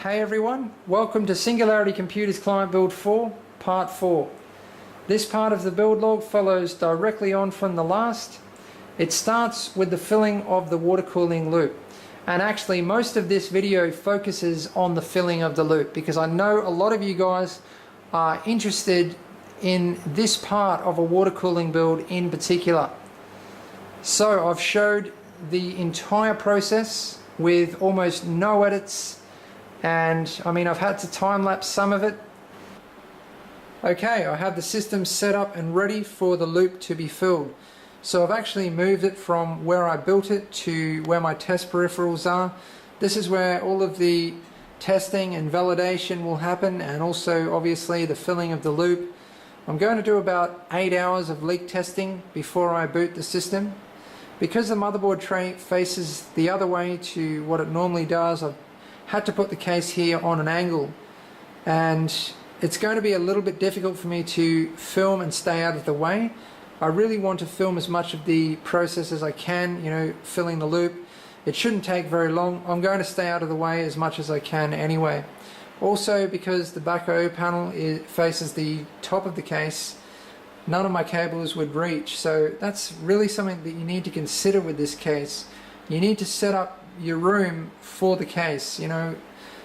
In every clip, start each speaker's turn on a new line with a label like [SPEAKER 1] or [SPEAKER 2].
[SPEAKER 1] Hey everyone, welcome to Singularity Computers Client Build 4, Part 4. This part of the build log follows directly on from the last. It starts with the filling of the water cooling loop. And actually most of this video focuses on the filling of the loop because I know a lot of you guys are interested in this part of a water cooling build in particular. So I've showed the entire process with almost no edits. And I mean, I've had to time-lapse some of it. Okay, I have the system set up and ready for the loop to be filled. So I've actually moved it from where I built it to where my test peripherals are. This is where all of the testing and validation will happen, and also obviously the filling of the loop. I'm going to do about 8 hours of leak testing before I boot the system. Because the motherboard tray faces the other way to what it normally does, I've had to put the case here on an angle, and it's going to be a little bit difficult for me to film and stay out of the way. I really want to film as much of the process as I can, filling the loop. It shouldn't take very long. I'm going to stay out of the way as much as I can anyway. Also, because the back I/O panel faces the top of the case, none of my cables would reach, so that's really something that you need to consider with this case. You need to set up your room for the case,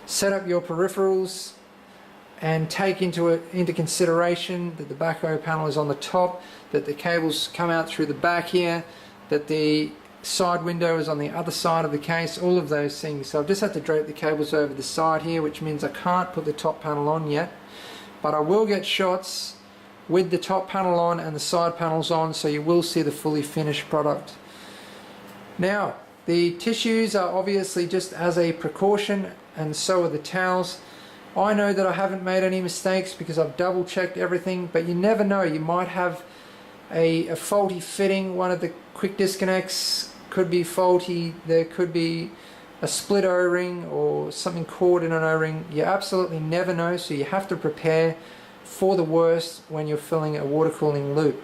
[SPEAKER 1] set up your peripherals and take into consideration that the back I/O panel is on the top, that the cables come out through the back here, that the side window is on the other side of the case, all of those things. So I've just had to drape the cables over the side here, which means I can't put the top panel on yet, but I will get shots with the top panel on and the side panels on, so you will see the fully finished product. Now, the tissues are obviously just as a precaution, and so are the towels. I know that I haven't made any mistakes because I've double checked everything, but you never know. You might have a faulty fitting. One of the quick disconnects could be faulty. There could be a split O-ring or something caught in an O-ring. You absolutely never know, so you have to prepare for the worst when you're filling a water cooling loop.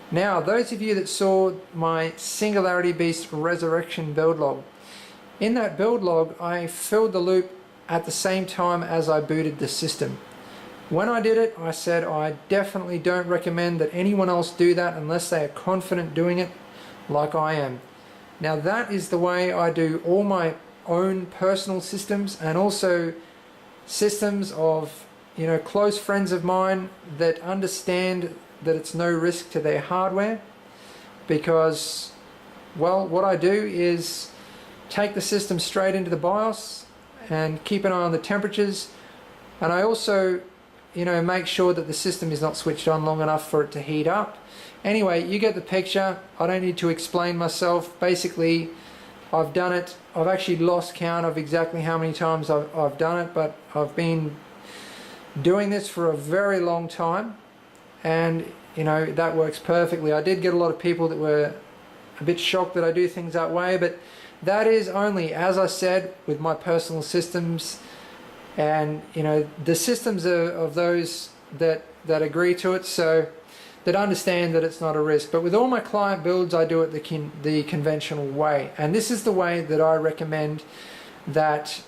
[SPEAKER 1] Now, those of you that saw my Singularity Beast Resurrection build log, in that build log I filled the loop at the same time as I booted the system. When I did it, I said I definitely don't recommend that anyone else do that unless they are confident doing it like I am. Now, that is the way I do all my own personal systems, and also systems of close friends of mine that understand that it's no risk to their hardware, because, well, what I do is take the system straight into the BIOS and keep an eye on the temperatures, and I also make sure that the system is not switched on long enough for it to heat up. Anyway, you get the picture. I don't need to explain myself. Basically, I've done it. I've actually lost count of exactly how many times I've done it, but I've been doing this for a very long time, and that works perfectly. I did get a lot of people that were a bit shocked that I do things that way, but that is only, as I said, with my personal systems, and the systems of those that agree to it, so that understand that it's not a risk. But with all my client builds, I do it the conventional way, and this is the way that I recommend that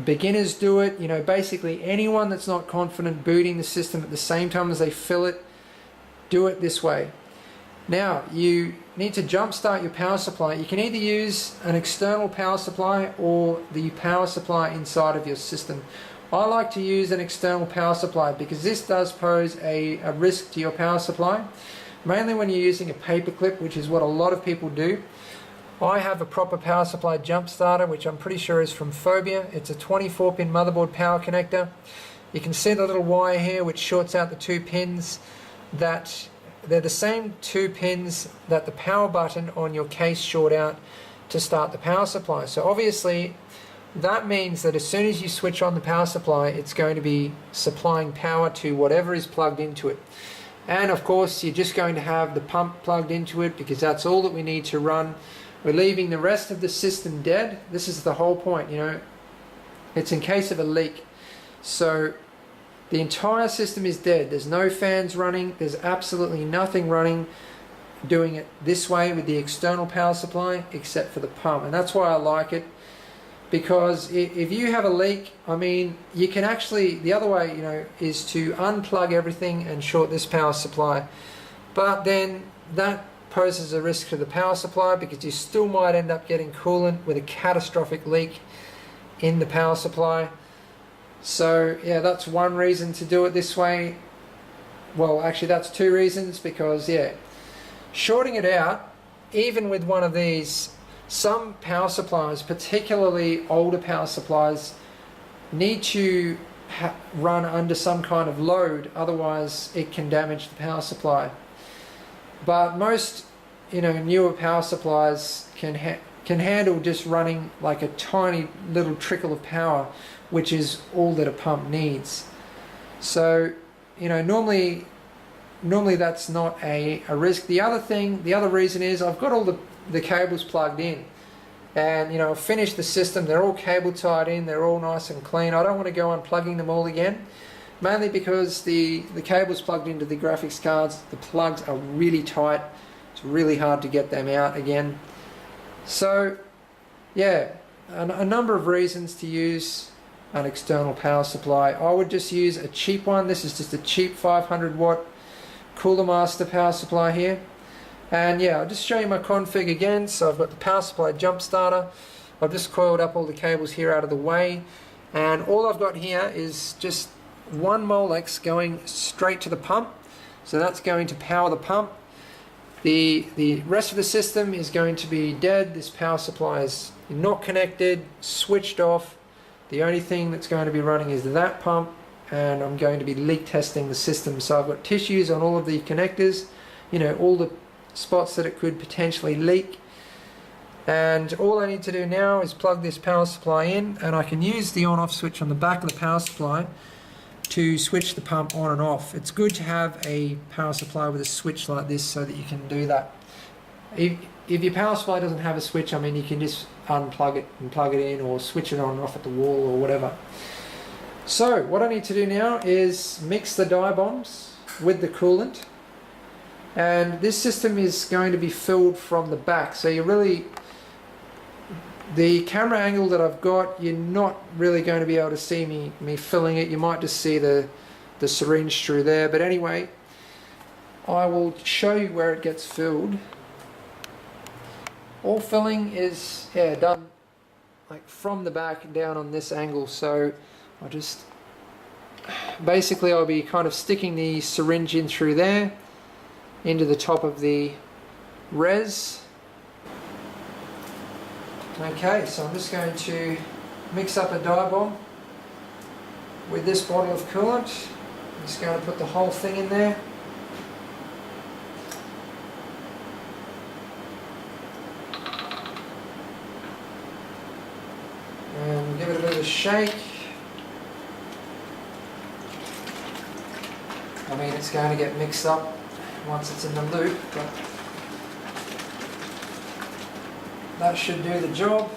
[SPEAKER 1] beginners do it. Basically anyone that's not confident booting the system at the same time as they fill it, do it this way. Now, you need to jump start your power supply. You can either use an external power supply or the power supply inside of your system. I like to use an external power supply because this does pose a risk to your power supply, mainly when you're using a paper clip, which is what a lot of people do. I have a proper power supply jump starter, which I'm pretty sure is from Phobia. It's a 24-pin motherboard power connector. You can see the little wire here which shorts out the two pins. That they're the same two pins that the power button on your case short out to start the power supply. So obviously that means that as soon as you switch on the power supply, it's going to be supplying power to whatever is plugged into it. And of course you're just going to have the pump plugged into it because that's all that we need to run. We're leaving the rest of the system dead. This is the whole point, it's in case of a leak. So the entire system is dead. There's no fans running. There's absolutely nothing running doing it this way with the external power supply except for the pump. And that's why I like it. because if you have a leak, I mean, you can actually, the other way, is to unplug everything and short this power supply. But then that poses a risk to the power supply, because you still might end up getting coolant with a catastrophic leak in the power supply. So yeah, that's one reason to do it this way. Well, actually that's two reasons, because yeah, shorting it out, even with one of these, some power supplies, particularly older power supplies, need to run under some kind of load, otherwise it can damage the power supply. But most newer power supplies can handle just running like a tiny little trickle of power, which is all that a pump needs. So normally that's not a risk. The other reason is I've got all the cables plugged in, and I've finished the system. They're all cable tied in, they're all nice and clean. I don't want to go unplugging them all again, mainly because the cables plugged into the graphics cards, the plugs are really tight. It's really hard to get them out again. So yeah, a number of reasons to use an external power supply. I would just use a cheap one. This is just a cheap 500 watt Cooler Master power supply here. And yeah, I'll just show you my config again. So I've got the power supply jump starter. I've just coiled up all the cables here out of the way, and all I've got here is just one Molex going straight to the pump. So that's going to power the pump. The rest of the system is going to be dead. This power supply is not connected, switched off. The only thing that's going to be running is that pump, and I'm going to be leak testing the system. So I've got tissues on all of the connectors, all the spots that it could potentially leak. And all I need to do now is plug this power supply in, and I can use the on-off switch on the back of the power supply to switch the pump on and off. It's good to have a power supply with a switch like this so that you can do that. If your power supply doesn't have a switch, I mean, you can just unplug it and plug it in, or switch it on and off at the wall or whatever. So what I need to do now is mix the dye bombs with the coolant, and this system is going to be filled from the back. So the camera angle that I've got, you're not really going to be able to see me filling it. You might just see the syringe through there. But anyway, I will show you where it gets filled. All filling is done like from the back down on this angle. So I'll be kind of sticking the syringe in through there into the top of the res. Okay, so I'm just going to mix up a dye bomb with this bottle of coolant. I'm just going to put the whole thing in there. And give it a bit of a shake. I mean, it's going to get mixed up once it's in the loop, but that should do the job.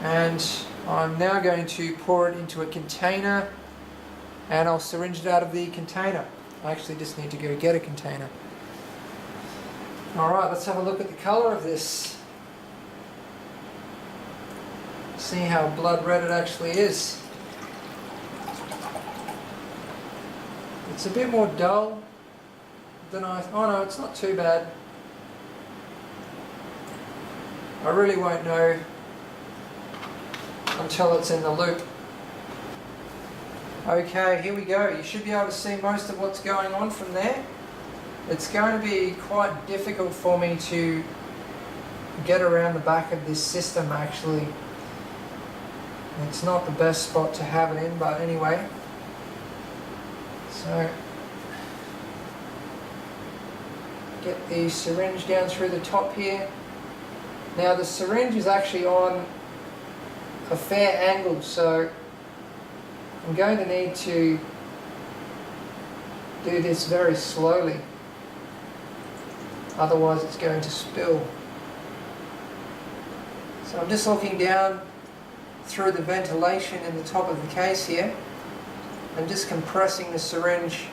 [SPEAKER 1] And I'm now going to pour it into a container, and I'll syringe it out of the container. I actually just need to go get a container. Alright, let's have a look at the colour of this. See how blood red it actually is. It's a bit more dull than oh no, it's not too bad. I really won't know until it's in the loop. Okay, here we go. You should be able to see most of what's going on from there. It's going to be quite difficult for me to get around the back of this system actually. It's not the best spot to have it in, but anyway. So, get the syringe down through the top here. Now the syringe is actually on a fair angle, so I'm going to need to do this very slowly, otherwise it's going to spill. So I'm just looking down through the ventilation in the top of the case here and just compressing the syringe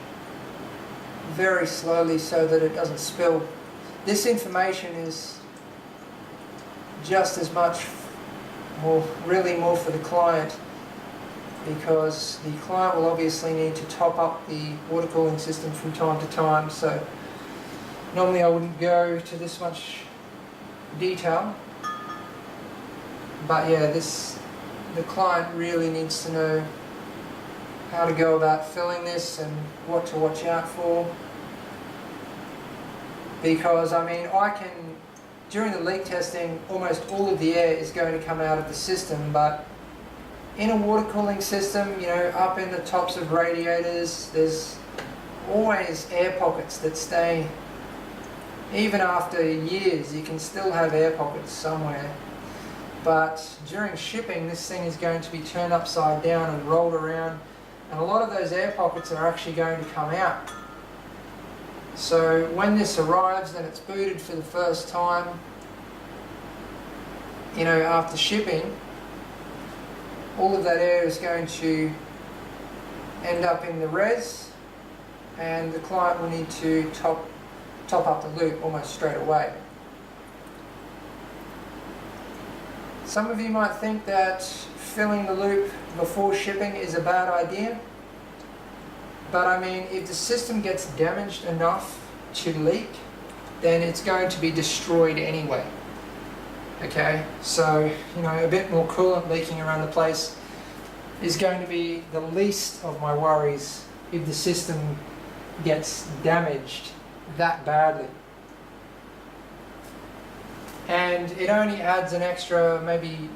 [SPEAKER 1] very slowly so that it doesn't spill. This information is just as much, or really more for the client, because the client will obviously need to top up the water cooling system from time to time. So normally I wouldn't go to this much detail, but yeah, the client really needs to know how to go about filling this and what to watch out for. Because I mean, during the leak testing, almost all of the air is going to come out of the system, but in a water cooling system, you know, up in the tops of radiators, there's always air pockets that stay. Even after years, you can still have air pockets somewhere. But during shipping, this thing is going to be turned upside down and rolled around, and a lot of those air pockets are actually going to come out. So when this arrives and it's booted for the first time, you know, after shipping, all of that air is going to end up in the res, and the client will need to top up the loop almost straight away. Some of you might think that filling the loop before shipping is a bad idea, but I mean, if the system gets damaged enough to leak, then it's going to be destroyed anyway. Okay, so you know, a bit more coolant leaking around the place is going to be the least of my worries if the system gets damaged that badly. And it only adds an extra maybe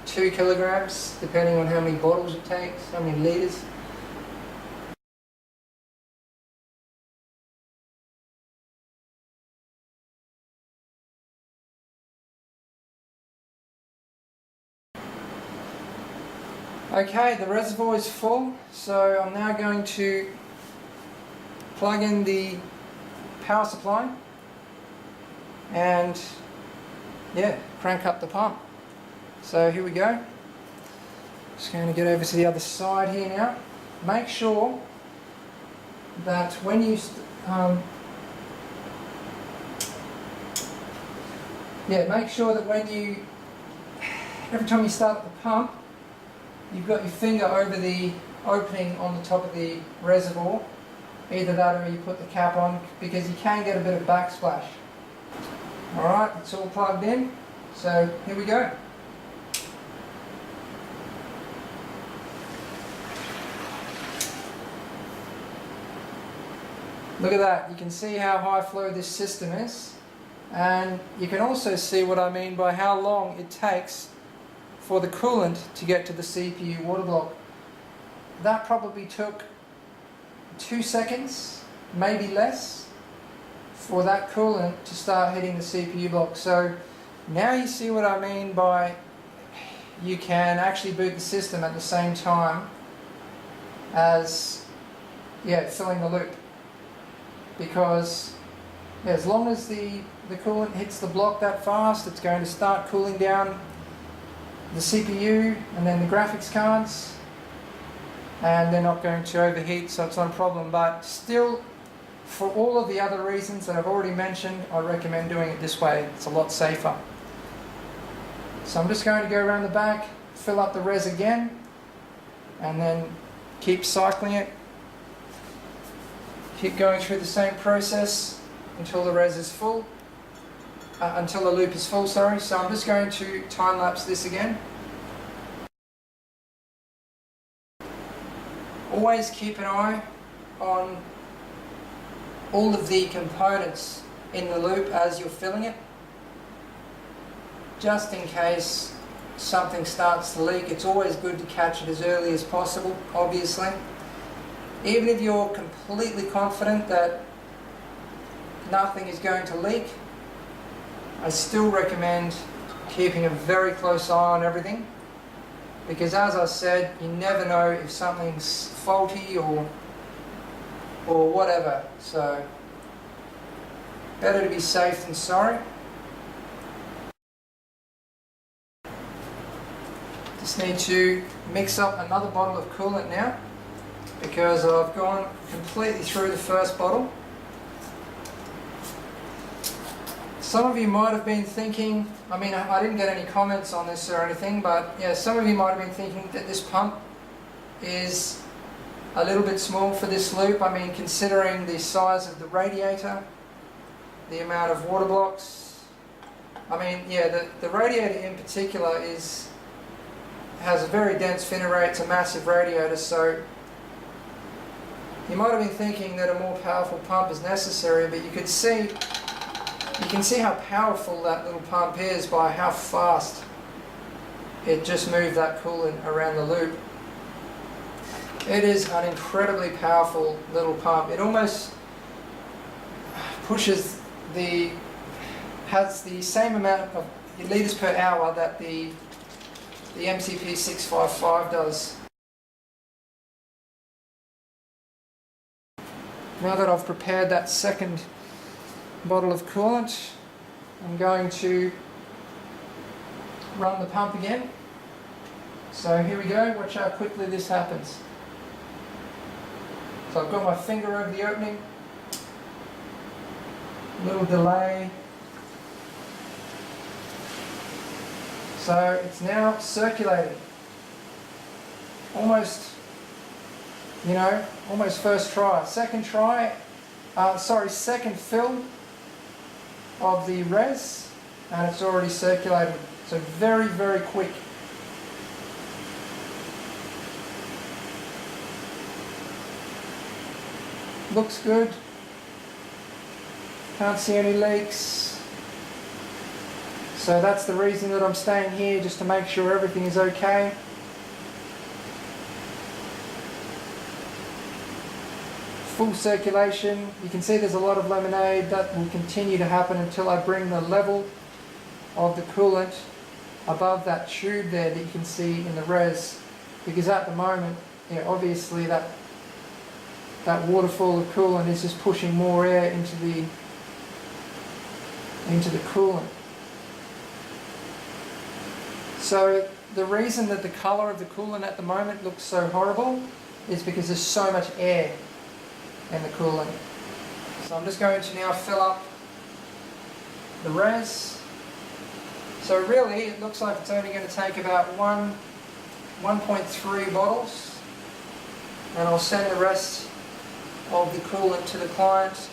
[SPEAKER 1] 2 kilograms, depending on how many bottles it takes, how many liters. Okay, the reservoir is full, so I'm now going to plug in the power supply and yeah, crank up the pump. So here we go. Just going to get over to the other side here now. Make sure that when you every time you start up the pump, you've got your finger over the opening on the top of the reservoir. Either that or you put the cap on, because you can get a bit of backsplash. Alright, it's all plugged in, so here we go. Look at that, you can see how high flow this system is, and you can also see what I mean by how long it takes for the coolant to get to the CPU water block. That probably took 2 seconds, maybe less, for that coolant to start hitting the CPU block. So now you see what I mean by you can actually boot the system at the same time as filling the loop. Because as long as the coolant hits the block that fast, it's going to start cooling down the CPU and then the graphics cards, and they're not going to overheat, so it's not a problem. But still, for all of the other reasons that I've already mentioned, I recommend doing it this way. It's a lot safer. So I'm just going to go around the back, fill up the res again, and then keep cycling it. Keep going through the same process until the res is full. Until the loop is full, sorry. So I'm just going to time lapse this again. Always keep an eye on all of the components in the loop as you're filling it, just in case something starts to leak. It's always good to catch it as early as possible, obviously. Even if you're completely confident that nothing is going to leak, I still recommend keeping a very close eye on everything, because as I said, you never know if something's faulty or whatever. So better to be safe than sorry. Just need to mix up another bottle of coolant now, because I've gone completely through the first bottle. Some of you might have been thinking, I mean, I didn't get any comments on this or anything, but yeah, some of you might have been thinking that this pump is a little bit small for this loop. I mean, considering the size of the radiator, the amount of water blocks. I mean, yeah, the radiator in particular has a very dense fin array. It's a massive radiator, so you might have been thinking that a more powerful pump is necessary, but you can see how powerful that little pump is by how fast it just moved that coolant around the loop. It is an incredibly powerful little pump. It almost has the same amount of litres per hour that the MCP 655 does. Now that I've prepared that second bottle of coolant, I'm going to run the pump again. So here we go, watch how quickly this happens. So I've got my finger over the opening, a little delay. So it's now circulating. Almost, almost first try. Second fill of the res, and it's already circulating. So very, very quick. Looks good. Can't see any leaks. So that's the reason that I'm staying here, just to make sure everything is okay. Full circulation. You can see there's a lot of lemonade. That will continue to happen until I bring the level of the coolant above that tube there that you can see in the res, because at the moment, obviously that waterfall of coolant is just pushing more air into the coolant. So the reason that the colour of the coolant at the moment looks so horrible is because there's so much air in the coolant. So I'm just going to now fill up the res. So really it looks like it's only going to take about 1.3 bottles, and I'll send the rest of the coolant to the client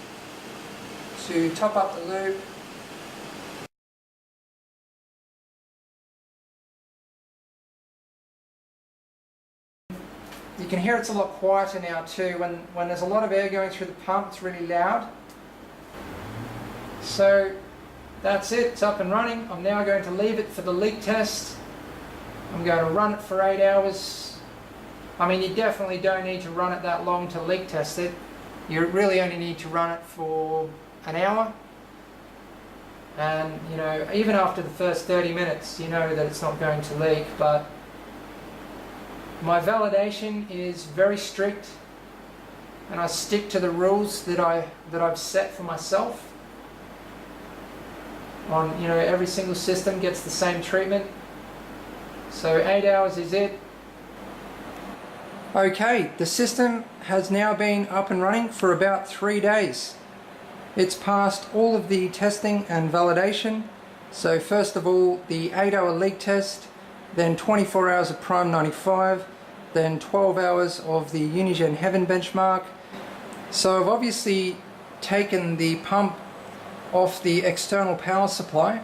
[SPEAKER 1] to top up the loop. You can hear it's a lot quieter now too. When there's a lot of air going through the pump, it's really loud. So that's it, it's up and running. I'm now going to leave it for the leak test. I'm going to run it for 8 hours. I mean, you definitely don't need to run it that long to leak test it. You really only need to run it for an hour. And even after the first 30 minutes, you know that it's not going to leak. But my validation is very strict, and I stick to the rules that I've set for myself. On every single system gets the same treatment. So 8 hours is it. Okay, the system has now been up and running for about 3 days. It's passed all of the testing and validation. So first of all, the 8-hour leak test, then 24 hours of Prime 95, then 12 hours of the Unigen Heaven benchmark. So I've obviously taken the pump off the external power supply,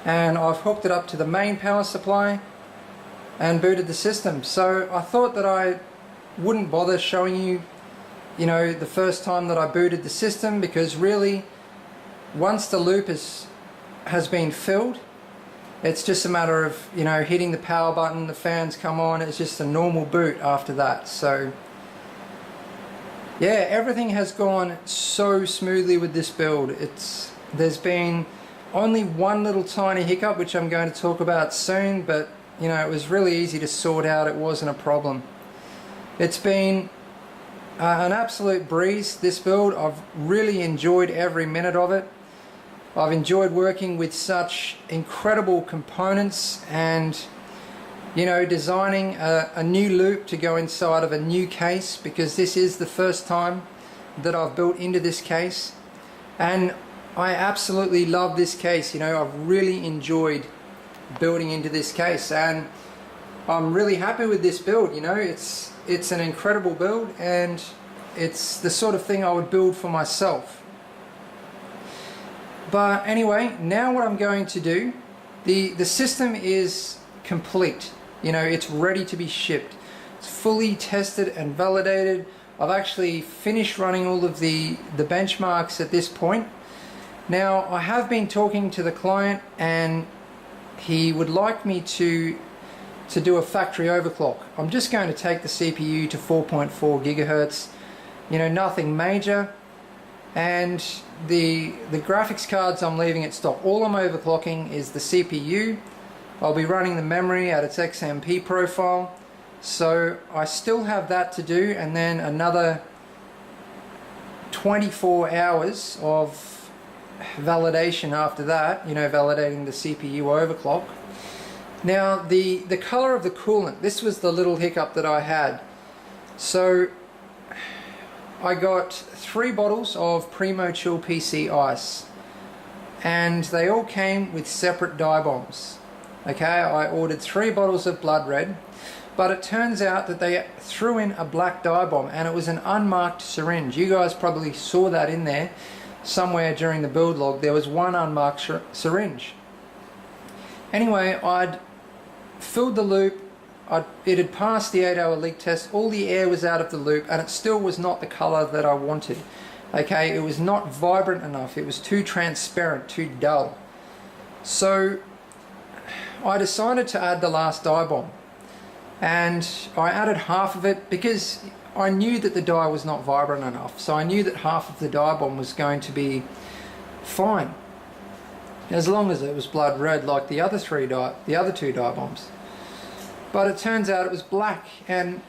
[SPEAKER 1] and I've hooked it up to the main power supply and booted the system. So I thought that I wouldn't bother showing you, the first time that I booted the system, because really once the loop has been filled, it's just a matter of hitting the power button, the fans come on, it's just a normal boot after that. So yeah, everything has gone so smoothly with this build. There's been only one little tiny hiccup, which I'm going to talk about soon, but it was really easy to sort out. It wasn't a problem. It's been an absolute breeze, this build. I've really enjoyed every minute of it. I've enjoyed working with such incredible components, and designing a new loop to go inside of a new case, because this is the first time that I've built into this case. And I absolutely love this case. You know, I've really enjoyed building into this case, and I'm really happy with this build. You know, it's an incredible build, and it's the sort of thing I would build for myself. But anyway, now what I'm going to do, the system is complete. You know, it's ready to be shipped. It's fully tested and validated. I've actually finished running all of the benchmarks at this point. Now, I have been talking to the client, and he would like me to do a factory overclock. I'm just going to take the CPU to 4.4 gigahertz, you know, nothing major, and the graphics cards I'm leaving it stock. All I'm overclocking is the CPU. I'll be running the memory at its XMP profile, so I still have that to do, and then another 24 hours of validation after that, you know, validating the CPU overclock. Now, the color of the coolant, this was the little hiccup that I had. So I got 3 bottles of Primo Chill PC ice, and they all came with separate dye bombs. Okay, I ordered 3 bottles of Blood Red, but it turns out that they threw in a black dye bomb, and it was an unmarked syringe. You guys probably saw that in there somewhere during the build log. There was one unmarked syringe. Anyway, I'd filled the loop. It had passed the 8-hour leak test. All the air was out of the loop, and it still was not the color that I wanted. Okay, it was not vibrant enough. It was too transparent, too dull. So I decided to add the last dye bomb, and I added half of it because I knew that the dye was not vibrant enough. So I knew that half of the dye bomb was going to be fine, as long as it was blood red like the other 2 dye bombs. But it turns out it was black, and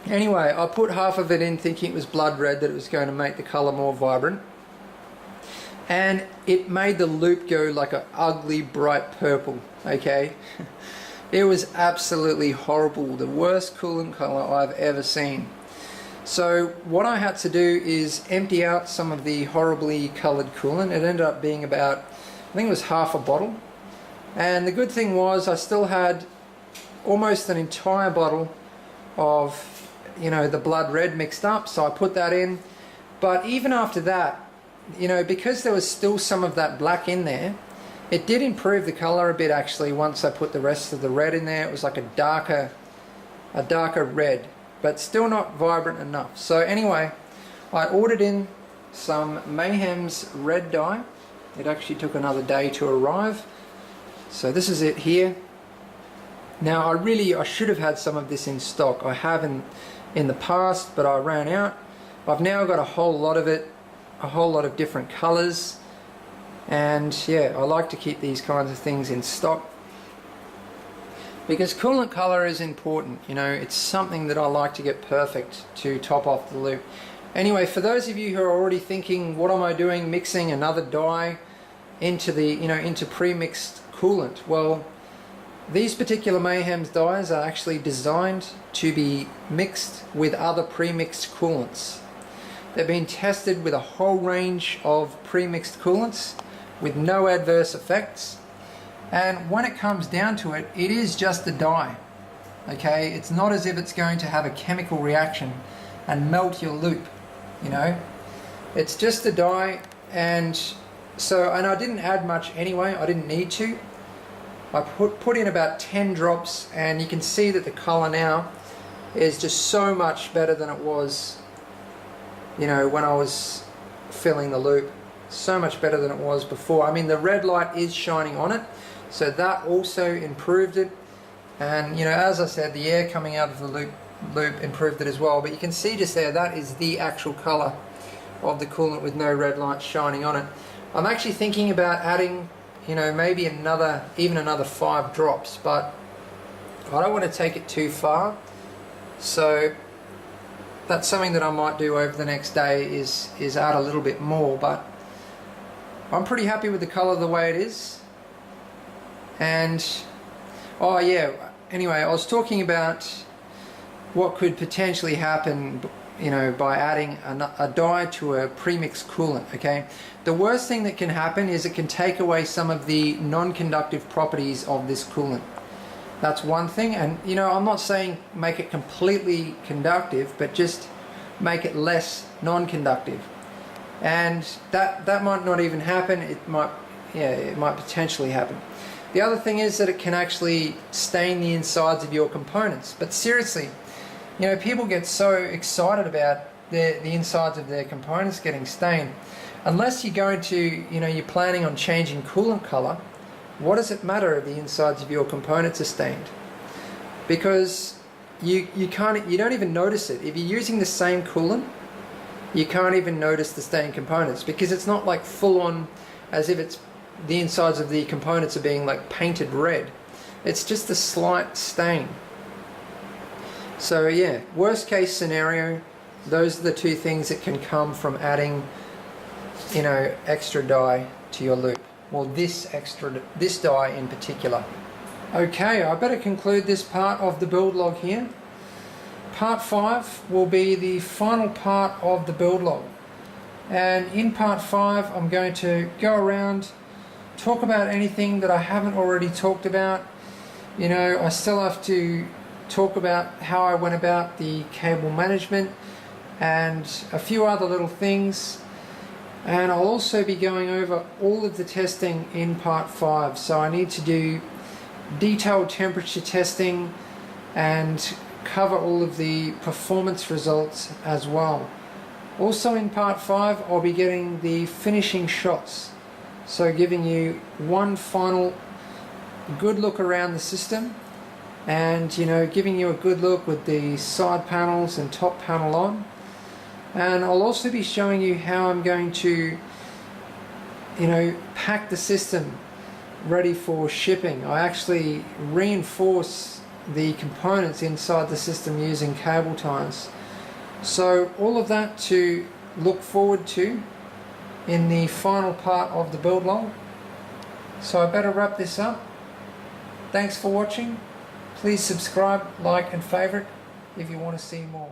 [SPEAKER 1] anyway, I put half of it in thinking it was blood red, that it was going to make the color more vibrant, and it made the loop go like an ugly bright purple. Okay, it was absolutely horrible, the worst coolant color I've ever seen. So what I had to do is empty out some of the horribly colored coolant. It ended up being about, I think it was half a bottle, and the good thing was I still had almost an entire bottle of, you know, the blood red mixed up, so I put that in. But even after that, you know, because there was still some of that black in there, it did improve the color a bit actually. Once I put the rest of the red in there, it was like a darker red, but still not vibrant enough. So anyway, I ordered in some Mayhem's red dye. It actually took another day to arrive. So this is it here. Now I should have had some of this in stock. I have in the past, but I ran out. I've now got a whole lot of it, a whole lot of different colors, and yeah, I like to keep these kinds of things in stock because coolant color is important. You know, it's something that I like to get perfect to top off the loop. Anyway, for those of you who are already thinking, what am I doing mixing another dye into the, you know, into pre-mixed coolant? Well, these particular Mayhem's dyes are actually designed to be mixed with other pre-mixed coolants. They've been tested with a whole range of pre-mixed coolants with no adverse effects, and when it comes down to it, it is just a dye. Okay, it's not as if it's going to have a chemical reaction and melt your loop, you know. It's just a dye, and I didn't add much anyway. I didn't need to. I put in about 10 drops, and you can see that the color now is just so much better than it was, you know, when I was filling the loop. So much better than it was before. I mean, the red light is shining on it, so that also improved it. And you know, as I said, the air coming out of the loop improved it as well. But you can see just there, that is the actual color of the coolant with no red light shining on it. I'm actually thinking about adding, you know, maybe even another 5 drops, but I don't want to take it too far. So that's something that I might do over the next day, is add a little bit more, but I'm pretty happy with the color the way it is. And oh yeah, anyway, I was talking about what could potentially happen by adding a dye to a premixed coolant. Okay, the worst thing that can happen is it can take away some of the non-conductive properties of this coolant. That's one thing, and I'm not saying make it completely conductive, but just make it less non-conductive. And that might not even happen. It might potentially happen. The other thing is that it can actually stain the insides of your components. But seriously, people get so excited about the insides of their components getting stained. Unless you're going to, you're planning on changing coolant color, what does it matter if the insides of your components are stained? Because you don't even notice it. If you're using the same coolant, you can't even notice the stained components, because it's not like full on as if it's the insides of the components are being like painted red. It's just a slight stain. So yeah, worst case scenario, those are the two things that can come from adding extra dye to your loop. Well, this dye in particular. Okay, I better conclude this part of the build log here. Part 5 will be the final part of the build log. And in part 5, I'm going to go around, talk about anything that I haven't already talked about. I still have to talk about how I went about the cable management and a few other little things. And I'll also be going over all of the testing in part 5. So I need to do detailed temperature testing and cover all of the performance results as well. Also in part 5, I'll be getting the finishing shots. So giving you one final good look around the system, and giving you a good look with the side panels and top panel on. And I'll also be showing you how I'm going to pack the system ready for shipping. I actually reinforce the components inside the system using cable ties. So all of that to look forward to in the final part of the build log. So I better wrap this up. Thanks for watching. Please subscribe, like and favorite if you want to see more.